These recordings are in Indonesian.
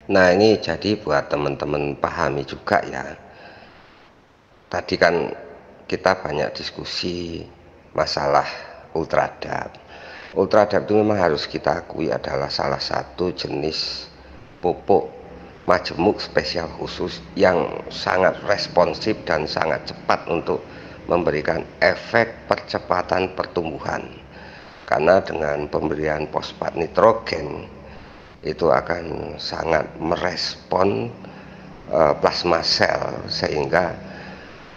Nah, ini jadi buat teman-teman pahami juga ya. Tadi kan kita banyak diskusi masalah ultradap. Ultradap itu memang harus kita akui adalah salah satu jenis pupuk majemuk spesial khusus yang sangat responsif dan sangat cepat untuk memberikan efek percepatan pertumbuhan. Karena dengan pemberian fosfat nitrogen itu akan sangat merespon plasma sel, sehingga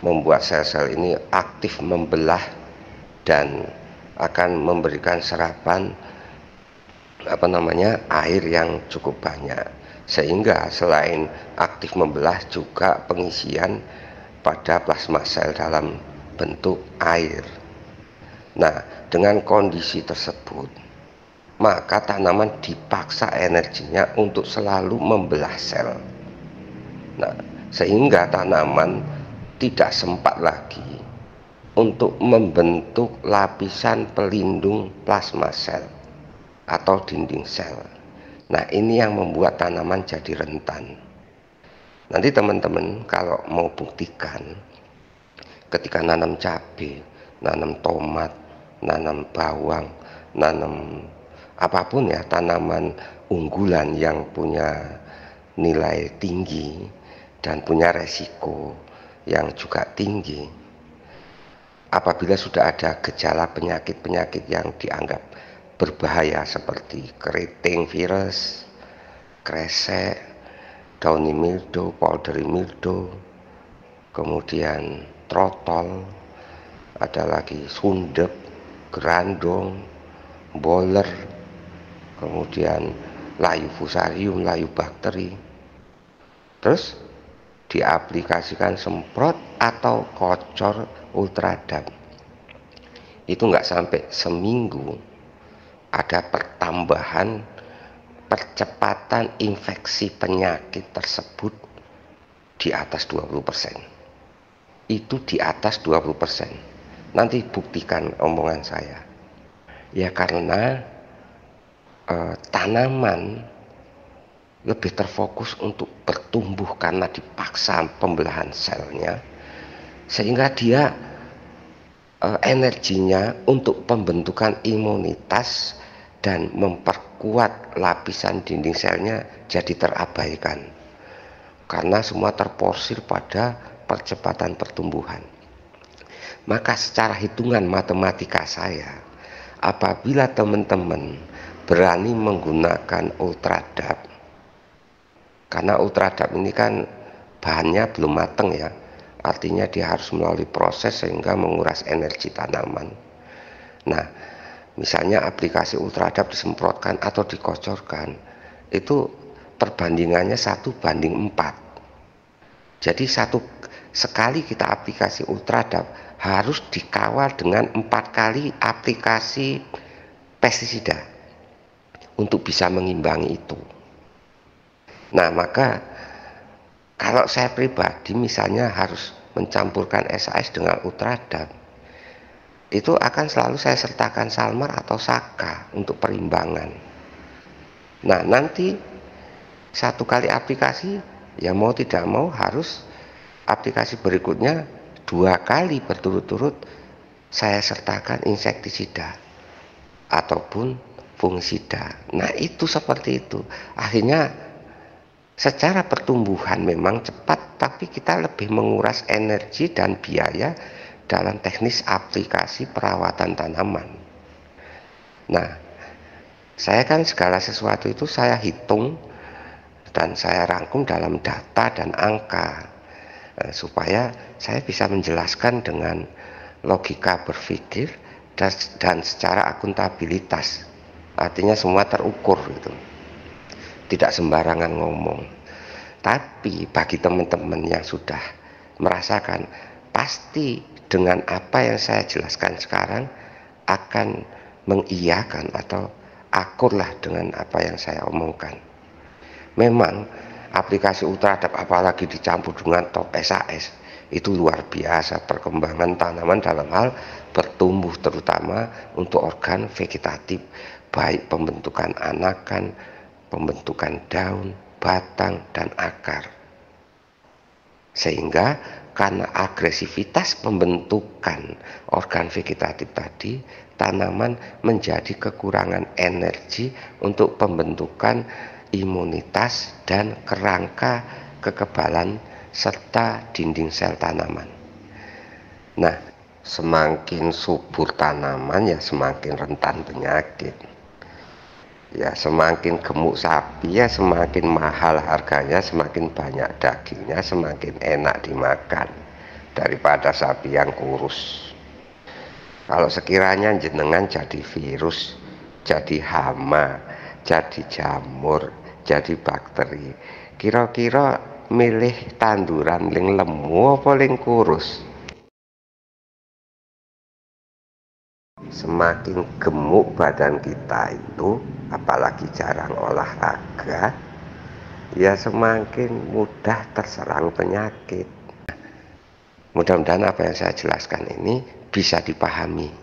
membuat sel-sel ini aktif membelah dan akan memberikan serapan air yang cukup banyak, sehingga selain aktif membelah juga pengisian pada plasma sel dalam bentuk air. Nah, dengan kondisi tersebut maka tanaman dipaksa energinya untuk selalu membelah sel. Nah, sehingga tanaman tidak sempat lagi untuk membentuk lapisan pelindung plasma sel atau dinding sel. Nah, ini yang membuat tanaman jadi rentan. Nanti teman-teman kalau mau buktikan, ketika nanam cabai, nanam tomat, nanam bawang, nanam apapun ya, tanaman unggulan yang punya nilai tinggi dan punya resiko yang juga tinggi, apabila sudah ada gejala penyakit-penyakit yang dianggap berbahaya seperti keriting virus, kresek, downy mildew, powdery mildew, kemudian trotol, ada lagi sundep, gerandong, boler, kemudian layu fusarium, layu bakteri, terus diaplikasikan semprot atau kocor ultradap, itu nggak sampai seminggu ada pertambahan percepatan infeksi penyakit tersebut di atas 20%. Itu di atas 20%. Nanti buktikan omongan saya. Ya karena tanaman lebih terfokus untuk bertumbuh karena dipaksa pembelahan selnya, sehingga dia energinya untuk pembentukan imunitas dan memperkuat lapisan dinding selnya jadi terabaikan, karena semua terporsir pada percepatan pertumbuhan. Maka secara hitungan matematika saya, apabila teman-teman berani menggunakan ultradap, karena ultradap ini kan bahannya belum mateng ya, artinya dia harus melalui proses sehingga menguras energi tanaman. Nah, misalnya aplikasi ultradap disemprotkan atau dikocorkan, itu perbandingannya 1:4. Jadi sekali kita aplikasi ultradap harus dikawal dengan 4 kali aplikasi pestisida untuk bisa mengimbangi itu. Nah, maka kalau saya pribadi misalnya harus mencampurkan SAS dengan ultradap, itu akan selalu saya sertakan Salmar atau Saka untuk perimbangan. Nah, nanti 1 kali aplikasi, ya mau tidak mau harus aplikasi berikutnya 2 kali berturut-turut saya sertakan insektisida ataupun fungisida. Nah, itu seperti itu. Akhirnya secara pertumbuhan memang cepat, tapi kita lebih menguras energi dan biaya dalam teknis aplikasi perawatan tanaman. Nah, saya kan segala sesuatu itu saya hitung dan saya rangkum dalam data dan angka, supaya saya bisa menjelaskan dengan logika berpikir dan secara akuntabilitas, artinya semua terukur gitu, tidak sembarangan ngomong. Tapi bagi teman-teman yang sudah merasakan, pasti dengan apa yang saya jelaskan sekarang akan mengiyakan atau akurlah dengan apa yang saya omongkan. Memang aplikasi ultradap apalagi dicampur dengan top SAS, itu luar biasa perkembangan tanaman dalam hal bertumbuh, terutama untuk organ vegetatif, baik pembentukan anakan, pembentukan daun, batang, dan akar. Sehingga karena agresivitas pembentukan organ vegetatif tadi, tanaman menjadi kekurangan energi untuk pembentukan imunitas dan kerangka kekebalan serta dinding sel tanaman. Nah, semakin subur tanaman ya semakin rentan penyakit. Ya semakin gemuk sapi ya semakin mahal harganya, semakin banyak dagingnya, semakin enak dimakan daripada sapi yang kurus. Kalau sekiranya jenengan jadi virus, jadi hama, jadi jamur, jadi bakteri, kira-kira milih tanduran ling lemu apa ling kurus? Semakin gemuk badan kita itu, apalagi jarang olahraga, ya semakin mudah terserang penyakit. Mudah-mudahan apa yang saya jelaskan ini bisa dipahami.